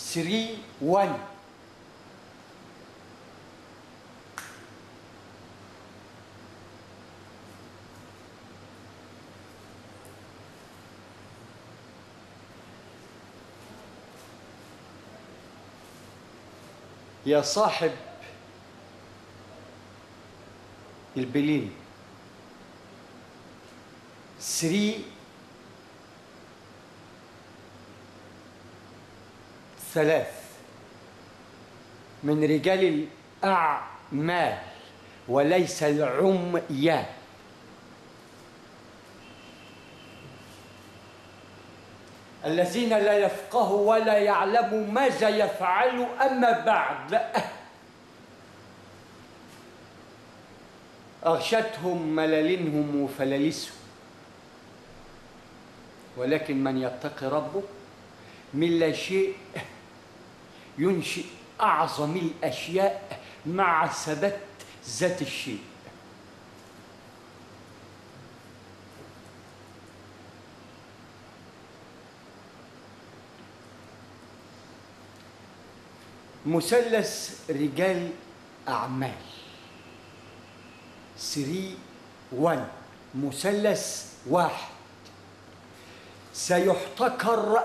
3 1. يا صاحب البلين 3 3 من رجال الأعمال وليس العميان، الذين لا يفقهوا ولا يعلموا ماذا يفعلوا أما بعد أغشتهم ملالينهم وفلالسهم، ولكن من يتقي ربه من لا شيء ينشئ أعظم الأشياء مع ثبات ذات الشيء. مثلث رجال أعمال 3 1 مثلث واحد سيحتكر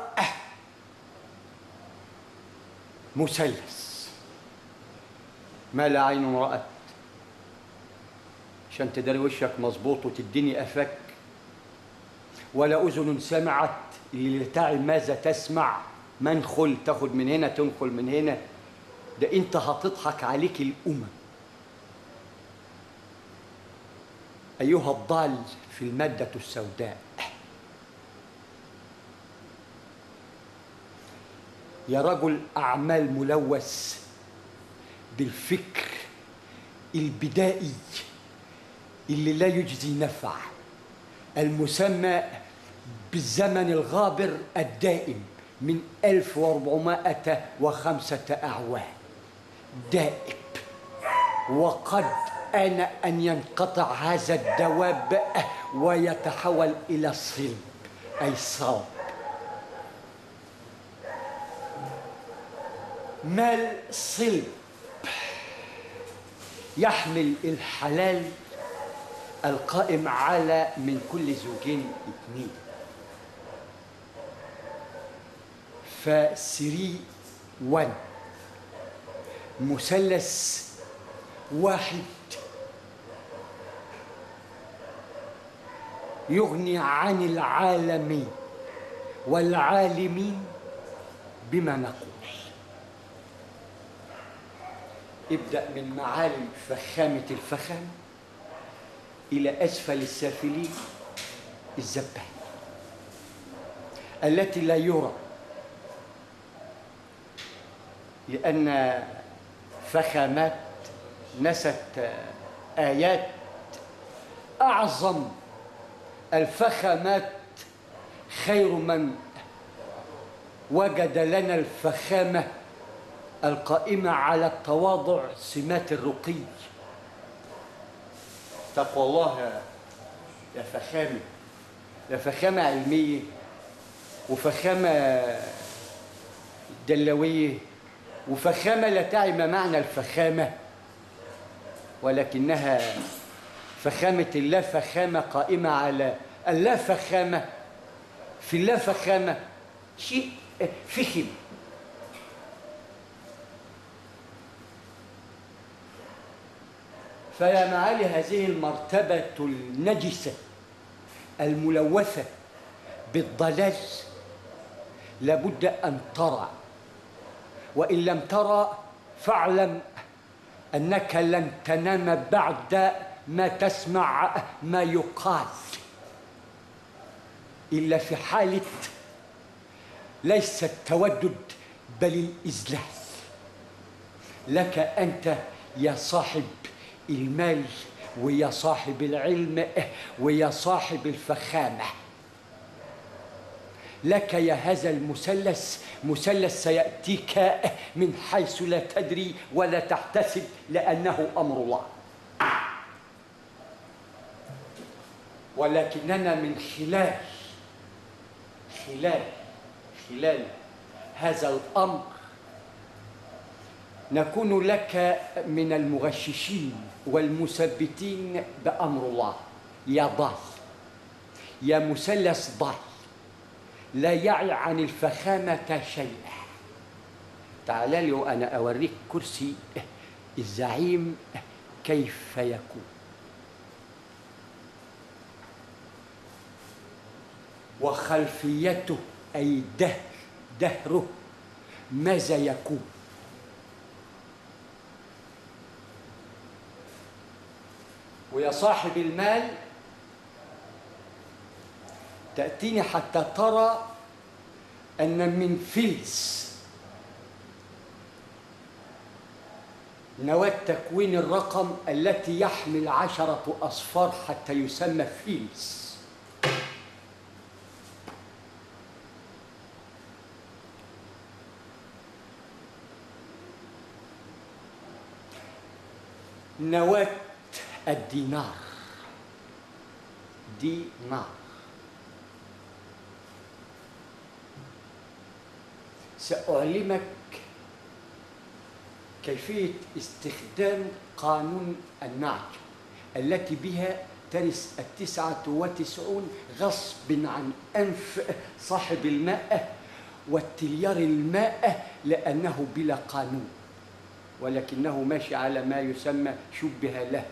مثلث ما لا عين رأت، عشان تداري وشك مظبوط وتديني قفاك، ولا أذن سمعت اللي تعي ماذا تسمع، منخل تاخد من هنا تنخل من هنا، ده انت هتضحك عليك الأمم. أيها الضال في المادة السوداء، يا رجل أعمال ملوث بالفكر البدائي اللي لا يجزي نفع، المسمى بالزمن الغابر الدائم من 1405 أعوام، دائب، وقد آن أن ينقطع هذا الدواب ويتحول إلى صلب أي صلب. مال صلب يحمل الحلال القائم على من كل زوجين 2، ف3 1 مثلث واحد يغني عن العالمين والعالمين بما نقول. ابدأ من معالم فخامة الفخام إلى أسفل السافلين الزبان التي لا يرى، لأن فخامات نست آيات أعظم الفخامات، خير من وجد لنا الفخامة القائمة على التواضع سمات الرقي. تقوى الله يا فخامة، يا فخامة علمية وفخامة دلوية وفخامة لا تعي ما معنى الفخامة، ولكنها فخامة اللا فخامة قائمة على اللا فخامة، في اللا فخامة شيء فخم. فيا معالي هذه المرتبة النجسة الملوثة بالضلال لابد أن ترى، وإن لم ترى فاعلم أنك لن تنام بعد ما تسمع ما يقال، إلا في حالة ليس التودد بل الإذلال. لك أنت يا صاحب المال ويا صاحب العلم ويا صاحب الفخامة، لك يا هذا المثلث مثلث سيأتيك من حيث لا تدري ولا تحتسب، لأنه أمر الله. ولكننا من خلال هذا الأمر نكون لك من المغششين والمثبتين بأمر الله. يا ضال، يا مثلث ضال، لا يعي عن الفخامة شيئا. تعال لي وأنا أوريك كرسي الزعيم كيف يكون. وخلفيته أي دهره ماذا يكون. ويا صاحب المال تأتيني حتى ترى أن من فلس نواة تكوين الرقم التي يحمل 10 أصفار حتى يسمى فلس. نواة الدينار، دينار، سأعلمك كيفية استخدام قانون النعج التي بها ترث 99 غصب عن أنف صاحب الماء والتليار الماء، لأنه بلا قانون، ولكنه ماشي على ما يسمى شبه له.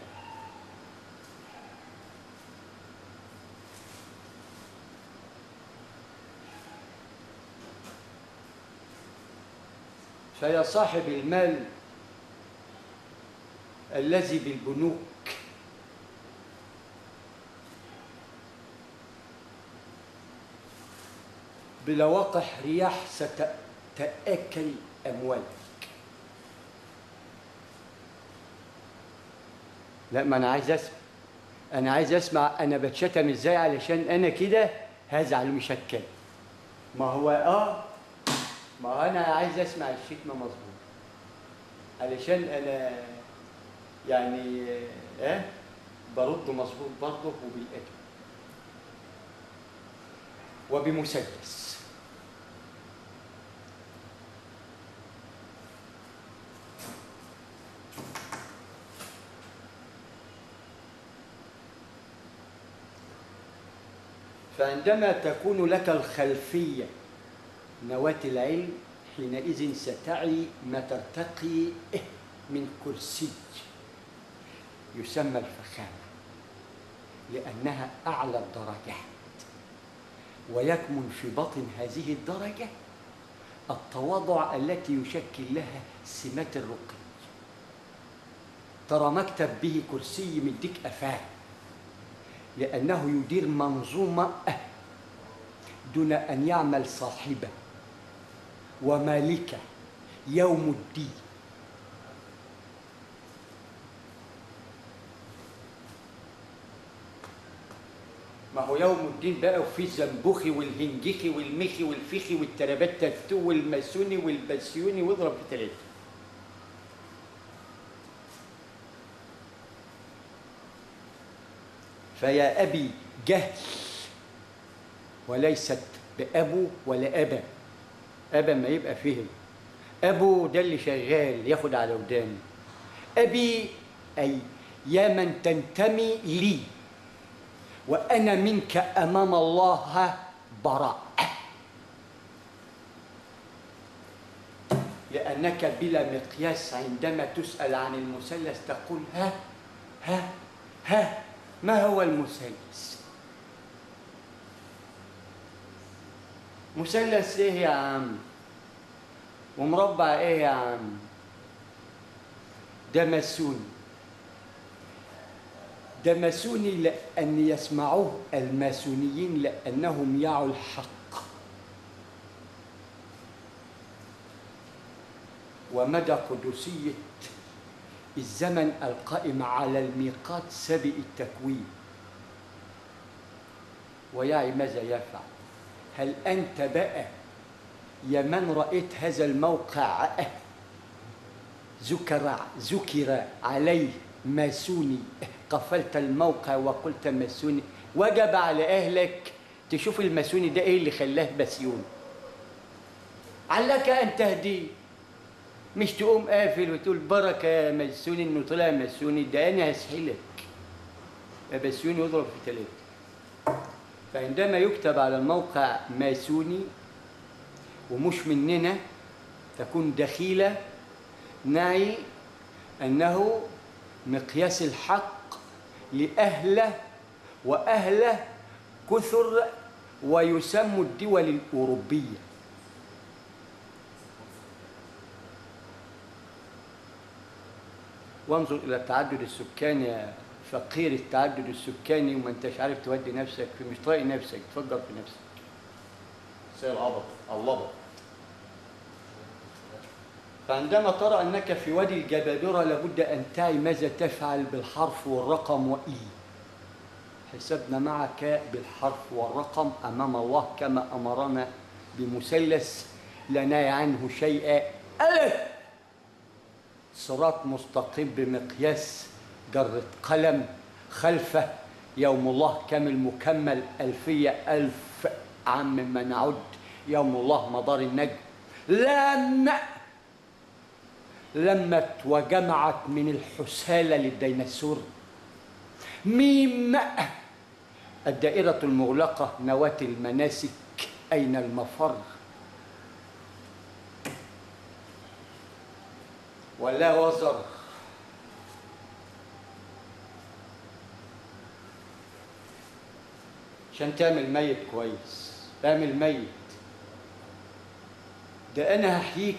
فيا صاحب المال الذي بالبنوك بلواقح رياح ستتآكل أموالك. لا، ما أنا عايز أسمع، أنا عايز أسمع أنا بتشتم إزاي، علشان أنا كده هزعل مش هتكلم. ما هو ما هو أنا عايز أسمع الشتمة مظبوط، علشان أنا يعني برد مظبوط برضه وبالأدب وبمسدس. فعندما تكون لك الخلفية نواة العلم، حينئذ ستعي ما ترتقي من كرسي يسمى الفخامة، لأنها أعلى الدرجات، ويكمن في باطن هذه الدرجة التواضع التي يشكل لها سمات الرقي. ترى مكتب به كرسي مديك أفاه، لأنه يدير منظومة دون أن يعمل صاحبه ومالكه يوم الدين. ما هو يوم الدين بقى وفي الزنبوخي والهنجيخي والميخي والفيخي والترابات تفتو والماسوني والبسيوني واضرب في 3. فيا أبي جهل، وليست بأبو ولا أبا. أبا ما يبقى فهم، أبو ده اللي شغال ياخد على ودانه. أبي أي يا من تنتمي لي، وأنا منك أمام الله براء، لأنك بلا مقياس عندما تسأل عن المثلث تقول ها ما هو المثلث؟ مثلث ايه يا عم؟ ومربع ايه يا عم؟ ده ماسوني. ده ماسوني لأن يسمعوه الماسونيين لأنهم يعوا الحق ومدى قدسية الزمن القائم على الميقات سابق التكوين، ويعي ماذا يفعل. هل أنت بقى يا من رأيت هذا الموقع ذكر عليه ماسوني، قفلت الموقع وقلت ماسوني، وجب على أهلك تشوف الماسوني ده إيه اللي خلاه بسيون، علك أن تهديه. مش تقوم قافل وتقول بركة يا ميسوني إنه طلع ميسوني، ده أنا هسحلك يا ميسوني يضرب في 3. فعندما يكتب على الموقع ماسوني ومش مننا تكون دخيلة، نعي أنه مقياس الحق لأهله وأهله كثر، ويسمى الدول الأوروبية. وانظر إلى التعدد السكاني يا فقير التعدد السكاني، وما انتش عارف تودي نفسك في، مش طايق نفسك تفكر في نفسك. سير العبط اللبط. فعندما ترى أنك في وادي الجبابرة لابد أن تعي ماذا تفعل بالحرف والرقم وإي. حسبنا معك بالحرف والرقم أمام الله كما أمرنا بمثلث لا نهي عنه شيئا. ألف صراط مستقيم بمقياس جرة قلم، خلفه يوم الله كامل مكمل، ألفية 1000 عام مما نعد، يوم الله مدار النجم. لمت وجمعت من الحسالة للديناصور. ميم الدائرة المغلقة نواة المناسك، أين المفر؟ ولا وزر عشان تعمل ميت كويس، اعمل ميت. ده أنا هحييك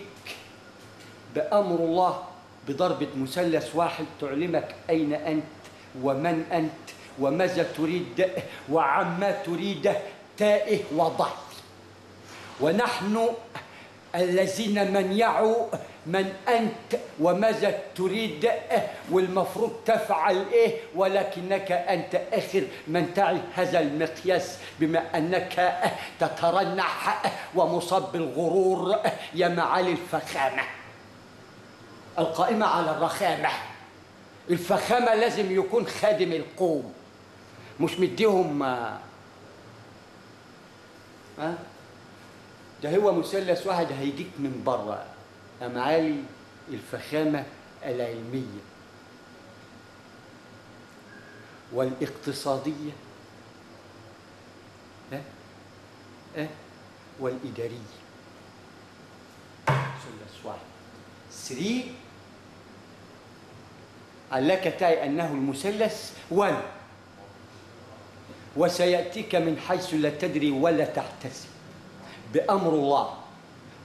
بأمر الله بضربة مثلث واحد تعلمك أين أنت ومن أنت وماذا تريد وعما تريده، تائه وضعف. ونحن الذين من يعوا من أنت وماذا تريد والمفروض تفعل إيه، ولكنك أنت آخر من تعي هذا المقياس، بما أنك تترنح ومصاب بالغرور يا معالي الفخامة القائمة على الرخامة. الفخامة لازم يكون خادم القوم، مش مديهم ده هو مثلث واحد هيجيك من بره يا معالي الفخامة العلمية والاقتصادية والإدارية. مثلث واحد 3 علك تعي أنه المثلث 1، وسيأتيك من حيث لا تدري ولا تحتسب بأمر الله،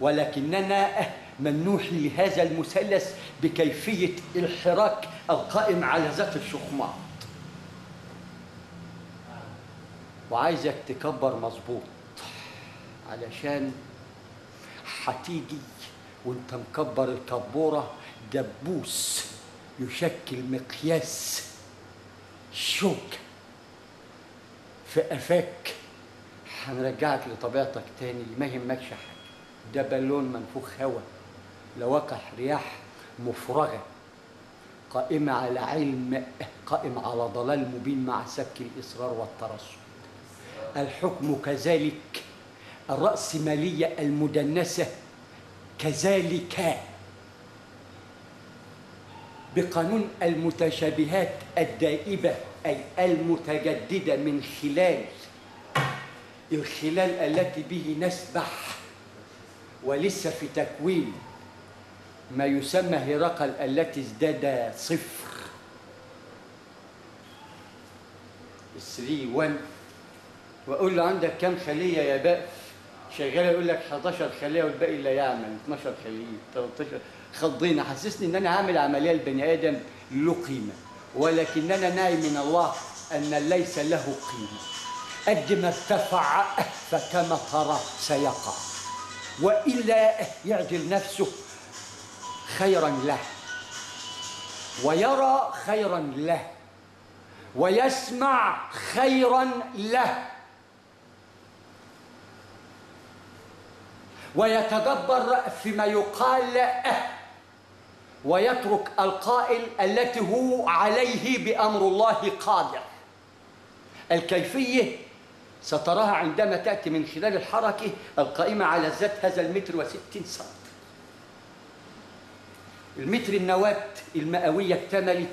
ولكننا من نوحي لهذا المثلث بكيفية الحراك القائم على ذات الشخماط. وعايزك تكبر مظبوط، علشان هتيجي وانت مكبر الكبورة دبوس يشكل مقياس شوك في قفاك، هنرجعك لطبيعتك تاني، ما يهمكش حاجة. ده بالون منفوخ هواء لوقح رياح مفرغة قائمة على علم، قائم على ضلال مبين مع سبك الإصرار والترصد. الحكم كذلك، الرأسمالية المدنسة كذلك، بقانون المتشابهات الدائبة أي المتجددة من خلال الخلال التي به نسبح، ولسه في تكوين ما يسمى هرقل التي ازداد 0. 3 وأقول له عندك كم خلية يا بقف؟ شغالة يقول لك 11 خلية والباقي لا يعمل، 12 خلية 13. خضينا، حسسني ان انا هعمل عمليه لبني ادم له قيمه، ولكننا نعي من الله ان ليس له قيمه. قد ما ارتفع فكما ترى سيقع، والا يعدل نفسه خيرا له، ويرى خيرا له، ويسمع خيرا له، ويتدبر فيما يقال ويترك القائل التي هو عليه بأمر الله قادر. الكيفية ستراها عندما تأتي من خلال الحركة القائمة على ذات هذا 1.60 متر. المتر النواة المئوية اكتملت.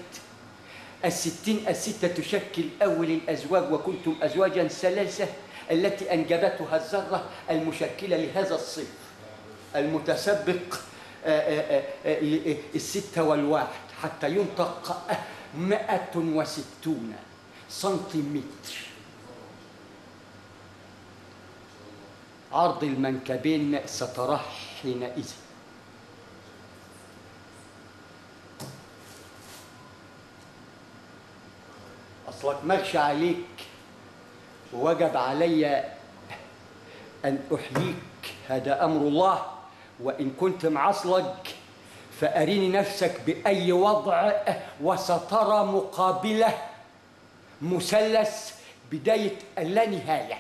60 الستة تشكل أول الأزواج، وكنتم أزواجا ثلاثة التي أنجبتها الذرة المشكلة لهذا الصنف المتسبق 6 والواحد، حتى ينطق 160 سنتيمتر. عرض المنكبين ستراه حينئذ. أصلك مغشى عليك، ووجب علي أن أحييك، هذا أمر الله. وإن كنت معصلك فأريني نفسك بأي وضع، وسترى مقابله مثلث بداية اللانهاية،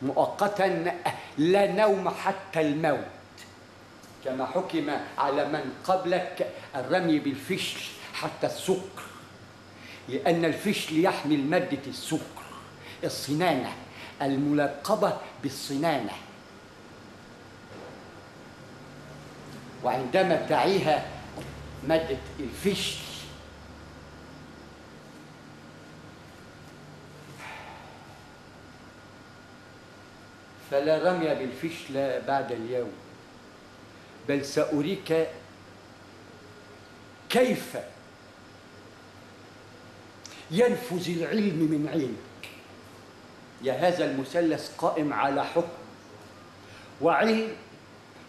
مؤقتا لا نوم حتى الموت، كما حكم على من قبلك الرمي بالفشل حتى السكر، لأن الفشل يحمل مادة السكر، الصنانة الملقبة بالصنانة، وعندما تعيها مادة الفشل فلا رمي بالفشل بعد اليوم، بل سأريك كيف ينفذ العلم من علمك. يا هذا المثلث قائم على حكم وعلم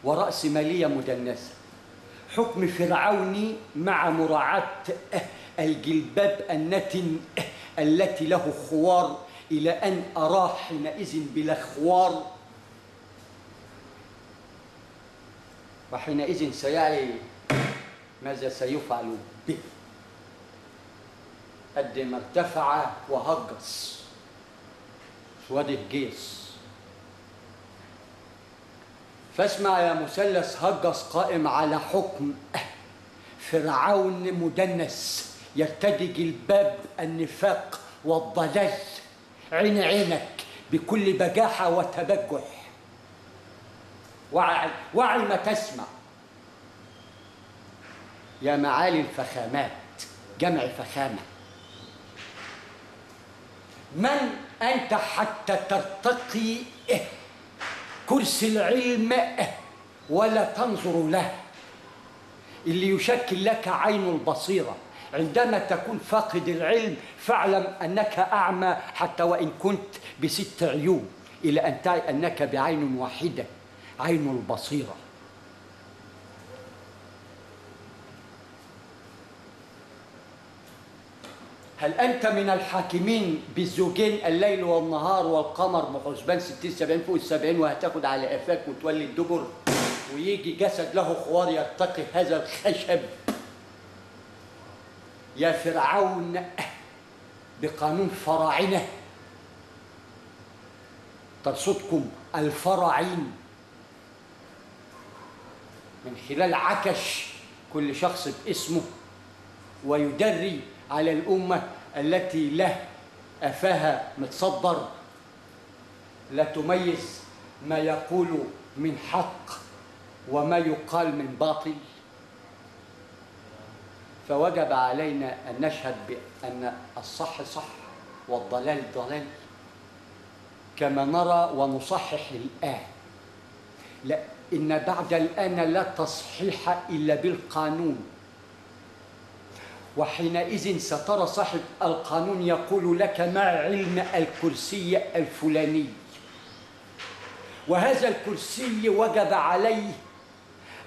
ورأسمالية مدنسة، حكم فرعوني مع مراعاة الجلباب النتن التي له خوار، إلى أن أراه حينئذ بلا خوار، وحينئذ سيعي ماذا سيفعل به. قد ما ارتفع وهجص سواد جيس. فاسمع يا مثلث هجص قائم على حكم فرعون مدنس يرتدي جلباب النفاق والضلال، عين عينك بكل بجاحة وتبجح، وعي ما تسمع يا معالي الفخامات، جمع فخامة. من أنت حتى ترتقي كرسي العلم ولا تنظر له؟ اللي يشكل لك عين البصيرة. عندما تكون فاقد العلم فاعلم أنك أعمى، حتى وإن كنت ب6 عيون، إلى أن تعي أنك بعين واحدة، عين البصيرة. هل أنت من الحاكمين بالزوجين الليل والنهار والقمر بحسبان 60 70 فوق ال70، وهتاخد على قفاك وتولي الدبر، ويجي جسد له خوار يرتقي هذا الخشب؟ يا فرعون بقانون فراعنة ترصدكم الفراعين من خلال عكش كل شخص باسمه، ويدري على الأمة التي له أفاها متصدر لا تميز ما يقول من حق وما يقال من باطل. فوجب علينا أن نشهد بأن الصح صح والضلال ضلال، كما نرى ونصحح الآن. لا، إن بعد الآن لا تصحيح إلا بالقانون، وحينئذ سترى صاحب القانون يقول لك ما علم الكرسي الفلاني، وهذا الكرسي وجب عليه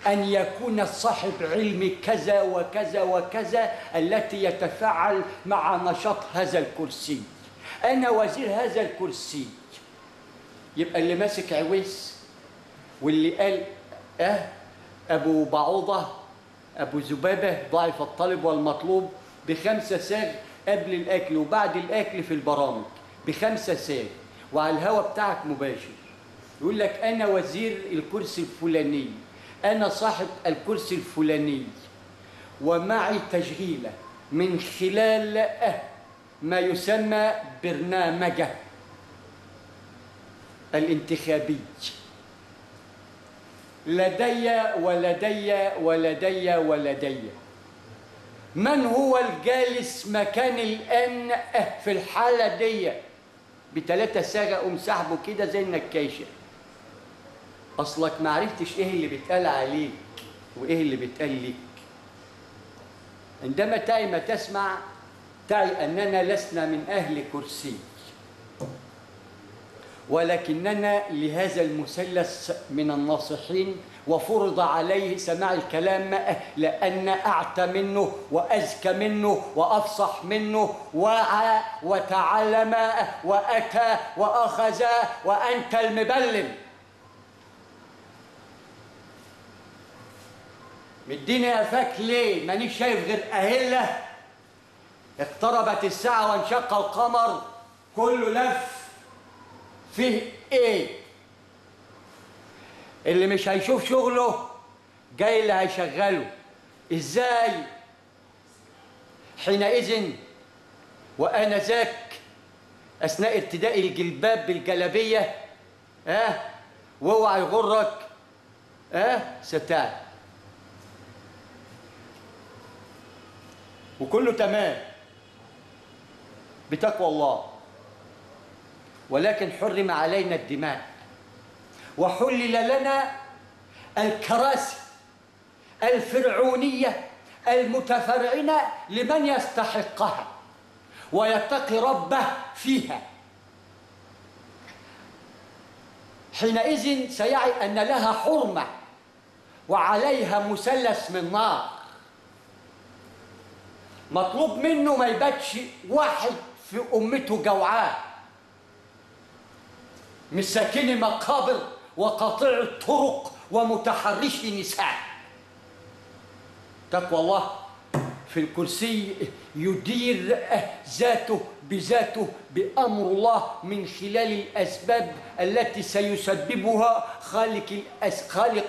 أن يكون صاحب علم كذا وكذا وكذا التي يتفاعل مع نشاط هذا الكرسي. أنا وزير هذا الكرسي، يبقى اللي ماسك عويس واللي قال أبو بعوضة أبو ذبابة ضعف الطالب والمطلوب ب5 ساغ قبل الأكل وبعد الأكل في البرامج ب5 ساغ، وعلى الهوا بتاعك مباشر يقول لك أنا وزير الكرسي الفلاني، أنا صاحب الكرسي الفلاني، ومعي تشغيلة من خلال ما يسمى برنامجه الانتخابي. لدي ولدي ولدي ولدي. من هو الجالس مكان الآن في الحالة دي؟ بتلاتة ساغة قوم سحبه كده زي النكاشة. أصلك ما عرفتش إيه اللي بيتقال عليك وإيه اللي بيتقال لك. عندما تعي ما تسمع تعي أننا لسنا من أهل كرسي، ولكننا لهذا المثلث من الناصحين، وفرض عليه سماع الكلام لأن أعتى منه وأذكى منه وأفصح منه، وعى وتعلم وأتى وأخذ، وأنت المبلم. مديني قفاك ليه؟ مانيش شايف غير أهلة. اقتربت الساعة وانشق القمر، كله لف. فيه ايه؟ اللي مش هيشوف شغله جاي اللي هيشغله. ازاي؟ حينئذ وآنذاك أثناء ارتداء الجلباب بالجلابية واوعى يغرك ستان وكله تمام بتقوى الله. ولكن حرم علينا الدماء، وحلل لنا الكراسي الفرعونية المتفرعنة لمن يستحقها ويتقي ربه فيها. حينئذ سيعي أن لها حرمة وعليها مثلث من نار. مطلوب منه ما يباتش واحد في أمته جوعان، مساكين مقابر وقاطع الطرق ومتحرشي نساء. تقوى الله في الكرسي يدير ذاته بذاته بأمر الله من خلال الأسباب التي سيسببها خالق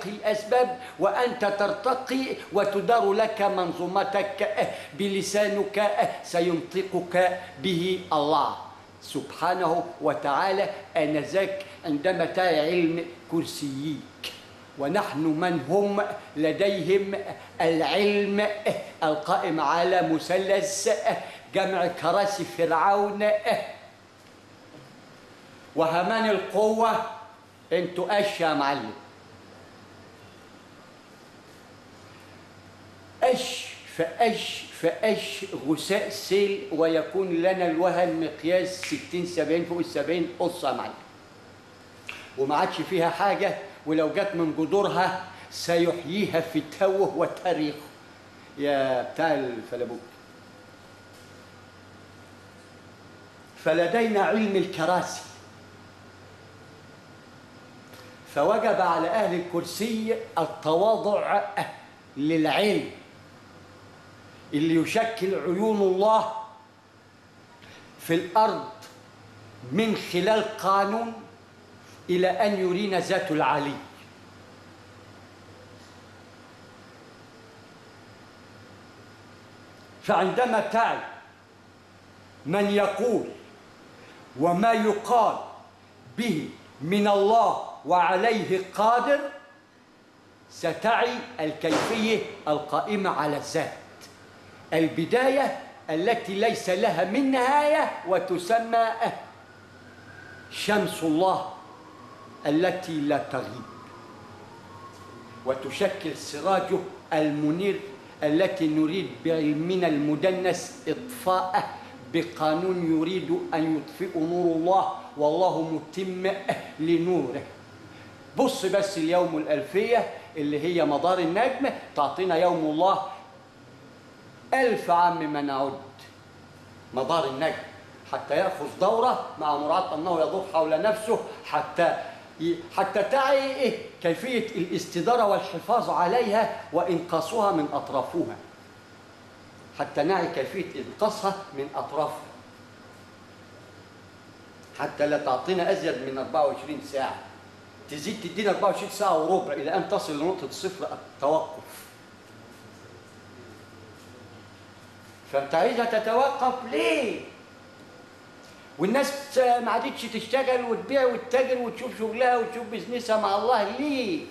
الأسباب، وأنت ترتقي وتدار لك منظومتك بلسانك سينطقك به الله سبحانه وتعالى آنذاك عندما تعي علم كرسيك. ونحن من هم لديهم العلم القائم على مثلث جمع كراسي فرعون وهمان القوة. انتوا أش يا معلم، أش فأش فأش غثاء سيل، ويكون لنا الوهن مقياس 60 70 فوق ال70 قصة يا معلم، وما عادش فيها حاجة، ولو جت من جذورها سيحييها في توه وتاريخ يا بتاع الفلابوك. فلدينا علم الكراسي، فوجب على أهل الكرسي التواضع للعلم اللي يشكل عيون الله في الأرض من خلال قانون إلى أن يرينا ذات العلي. فعندما تعي من يقول وما يقال به من الله وعليه قادر، ستعي الكيفية القائمة على الذات، البداية التي ليس لها من نهاية، وتسمى شمس الله التي لا تغيب، وتشكل سراجه المنير التي نريد بعلمنا المدنس إطفاءه بقانون يريد أن يطفئ نور الله والله متم لنوره. بص بس اليوم الألفية اللي هي مدار النجم تعطينا يوم الله 1000 عام ما نعد مدار النجم حتى يأخذ دورة مع مراعاة أنه يدور حول نفسه حتى تعي كيفية الاستدارة والحفاظ عليها وإنقاصها من أطرافها، حتى نعي كيفية إنقاصها من أطرافها حتى لا تعطينا أزيد من 24 ساعة، تزيد تدينا 24 ساعة وربع إلى أن تصل لنقطة صفر التوقف. فأنت عايزها تتوقف ليه؟ والناس ما عادتش تشتغل وتبيع وتتاجر وتشوف شغلها وتشوف بزنسها مع الله ليه؟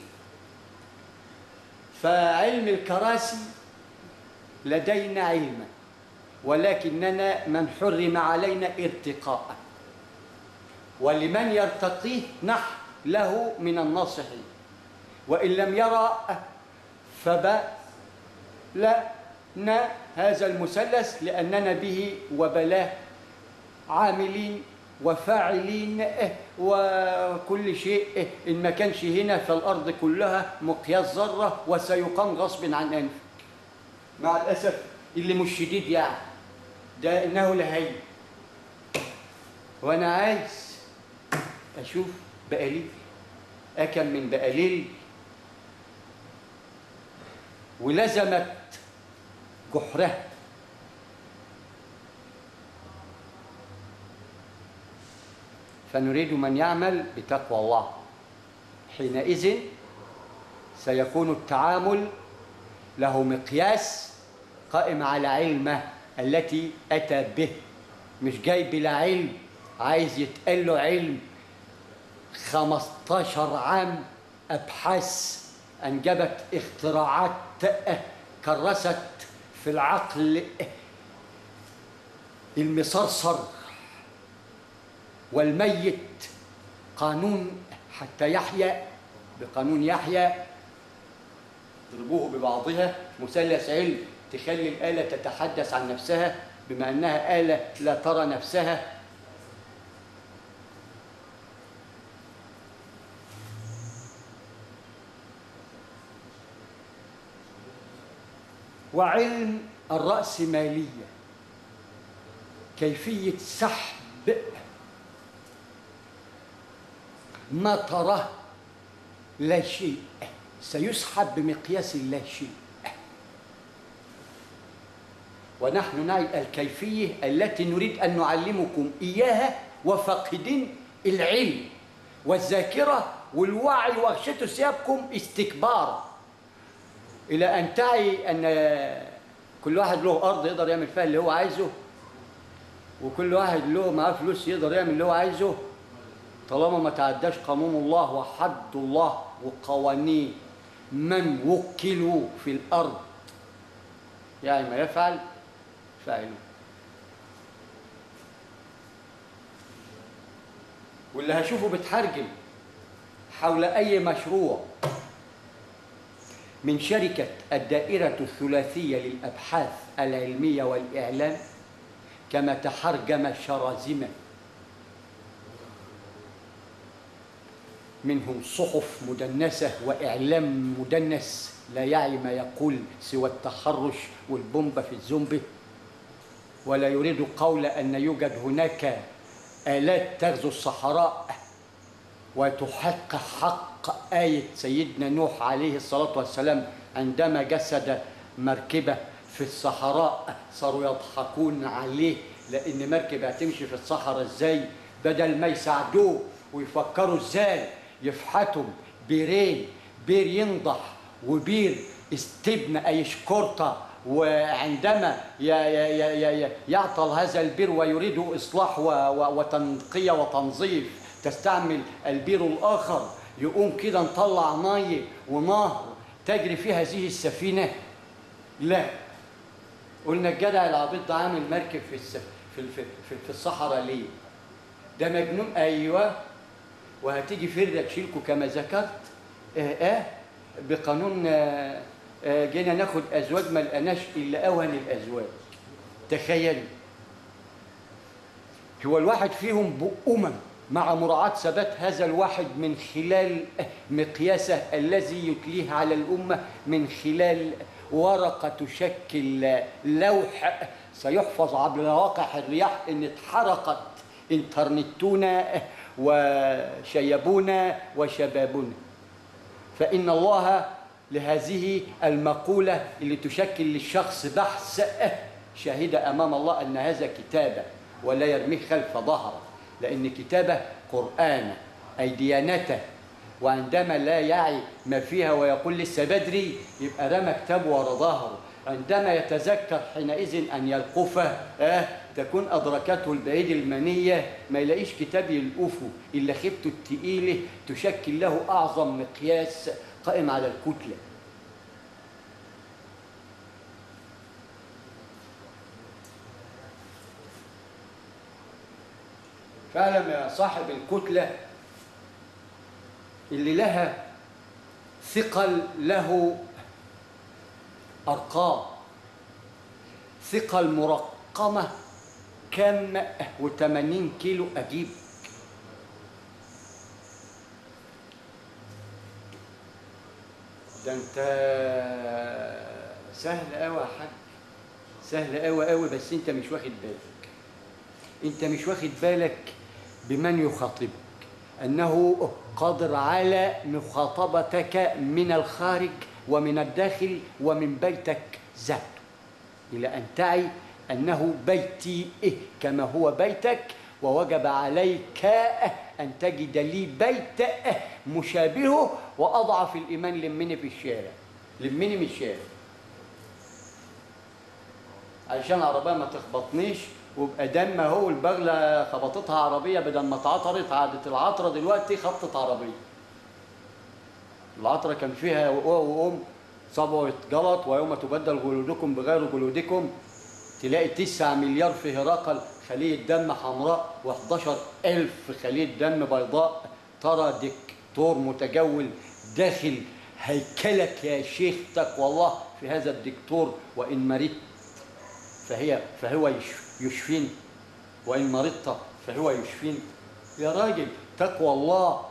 فعلم الكراسي لدينا علما، ولكننا من حرم علينا ارتقاء، ولمن يرتقيه نحن له من الناصحين، وإن لم يرى فبلنا هذا المثلث لأننا به وبلاه عاملين وفاعلين، وكل شيء إن ما كانش هنا فالأرض كلها مقياس ذرة وسيقام غصب عن أنفك. مع الأسف اللي مش شديد يعني ده إنه لهين، وأنا عايز أشوف بقاليل أكم من بقاليل ولزمت جحرها. فنريد من يعمل بتقوى الله، حينئذ سيكون التعامل له مقياس قائم على علمه التي أتى به، مش جاي بلا علم عايز يتقال له علم. 15 عام أبحاث أنجبت اختراعات كرست في العقل المصرصر والميت قانون حتى يحيا، بقانون يحيا ضربوه ببعضها مثلث علم تخلي الآلة تتحدث عن نفسها بما أنها آلة لا ترى نفسها. وعلم الرأسمالية كيفية سحب ما تراه لا شيء سيسحب بمقياس لا شيء، ونحن نعي الكيفية التي نريد أن نعلمكم إياها وفاقدين العلم والذاكرة والوعي واغشتوا ثيابكم استكبارا، إلى أن تعي أن كل واحد له أرض يقدر يعمل فيها اللي هو عايزه، وكل واحد له معاه فلوس يقدر يعمل اللي هو عايزه طالما ما تعداش قانون الله وحد الله وقوانين من وكلوا في الأرض، يعني ما يفعل فاعله. واللي هشوفه بتحرجم حول أي مشروع من شركة الدائرة الثلاثية للأبحاث العلمية والإعلام كما تحرجم الشرازمة، منهم صحف مدنسة وإعلام مدنس لا يعي ما يقول سوى التحرش والبومبة في الزنبة، ولا يريد قول أن يوجد هناك آلات تغزو الصحراء وتحقق حق آية سيدنا نوح عليه الصلاة والسلام عندما جسد مركبة في الصحراء صاروا يضحكون عليه، لأن مركبة هتمشي في الصحراء إزاي، بدل ما يساعدوه ويفكروا إزاي يفحتوا بيرين، بير ينضح وبير استبن أي شكورتا، وعندما يعطل هذا البير ويريد إصلاح وتنقية وتنظيف تستعمل البير الآخر، يقوم كده نطلع مية ونهر تجري في هذه السفينة. لا، قلنا الجدع العبيط ده عامل مركب في الصحراء ليه؟ ده مجنون. أيوه، وهتيجي فردة تشيلكوا كما ذكرت بقانون جينا ناخد أزواج ما لقناش إلا أوهن الأزواج. تخيلوا، هو الواحد فيهم مع مراعاة ثبات هذا الواحد من خلال مقياسه الذي يتليه على الأمة من خلال ورقة تشكل لوح سيحفظ عبر مواقع الرياح إن اتحرقت انترنتونا وشيبونا وشبابنا. فإن الله لهذه المقولة اللي تشكل للشخص بحث شاهد أمام الله أن هذا كتابة ولا يرميه خلف ظهره، لأن كتابة قرآن أي ديانته، وعندما لا يعي ما فيها ويقول لسه بدري يبقى رمى كتابه ورا ظهره. عندما يتذكر حينئذ أن يلقفه تكون أدركته البعيد المنية، ما يلاقيش كتاب يلقفه إلا خيبته التقيلة تشكل له أعظم مقياس قائم على الكتلة. فاعلم يا صاحب الكتلة اللي لها ثقل له أرقام، ثقل مرقمة كم و80 كيلو أجيب. ده انت سهل قوي يا حاج، سهل قوي قوي، بس انت مش واخد بالك. انت مش واخد بالك بمن يخاطبك، انه قادر على مخاطبتك من الخارج ومن الداخل ومن بيتك ذاته، الى ان تعي انه بيتي كما هو بيتك، ووجب عليك أن تجد لي بيت مشابهه، وأضعف الإيمان لمني في الشارع، لمني من الشارع علشان العربية ما تخبطنيش ويبقى دم اهو. البغلة خبطتها عربية بدل ما اتعطرت، عادت العطرة دلوقتي خبطت عربية. العطرة كان فيها وقوم صبوة غلط، ويوم تبدل جلودكم بغير جلودكم، تلاقي 9 مليار في هرقل خلية دم حمراء و11,000 خلية دم بيضاء. ترى دكتور متجول داخل هيكلك يا شيخ، تقوى الله في هذا الدكتور. وإن مرضت فهو يشفين، وإن مرضت فهو يشفين. يا راجل تقوى الله